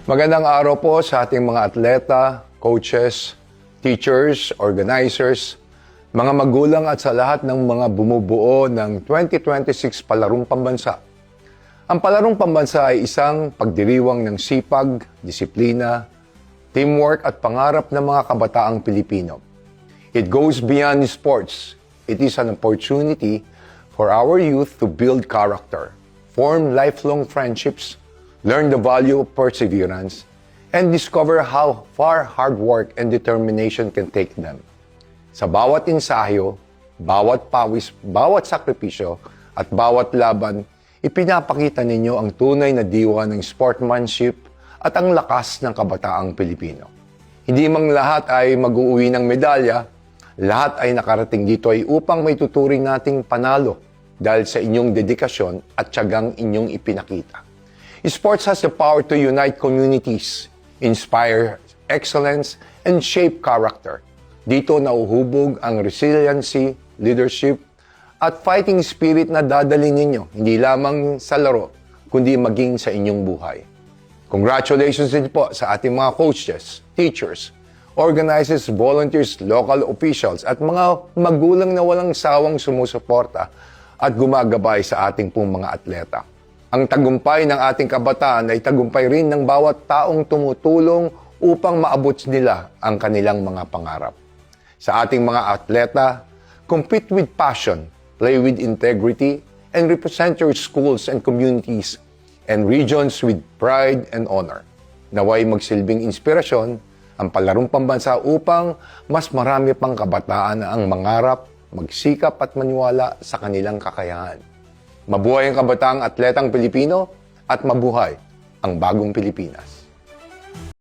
Magandang araw po sa ating mga atleta, coaches, teachers, organizers, mga magulang at sa lahat ng mga bumubuo ng 2026 Palarong Pambansa. Ang Palarong Pambansa ay isang pagdiriwang ng sipag, disiplina, teamwork at pangarap ng mga kabataang Pilipino. It goes beyond sports. It is an opportunity for our youth to build character, form lifelong friendships, learn the value of perseverance, and discover how far hard work and determination can take them. Sa bawat ensayo, bawat pawis, bawat sakripisyo, at bawat laban, ipinapakita ninyo ang tunay na diwa ng sportsmanship at ang lakas ng kabataang Pilipino. Hindi mang lahat ay mag-uuwi ng medalya, lahat ay nakarating dito ay upang may tuturing nating panalo dahil sa inyong dedikasyon at tiyagang inyong ipinakita. Sports has the power to unite communities, inspire excellence, and shape character. Dito nauhubog ang resiliency, leadership, at fighting spirit na dadali ninyo, hindi lamang sa laro, kundi maging sa inyong buhay. Congratulations din po sa ating mga coaches, teachers, organizers, volunteers, local officials, at mga magulang na walang sawang sumusuporta at gumagabay sa ating pong mga atleta. Ang tagumpay ng ating kabataan ay tagumpay rin ng bawat taong tumutulong upang maabot nila ang kanilang mga pangarap. Sa ating mga atleta, compete with passion, play with integrity, and represent your schools and communities and regions with pride and honor. Naway magsilbing inspirasyon ang Palarong Pambansa upang mas marami pang kabataan ang mangarap, magsikap at maniwala sa kanilang kakayahan. Mabuhay ang kabataang atletang Pilipino at mabuhay ang bagong Pilipinas.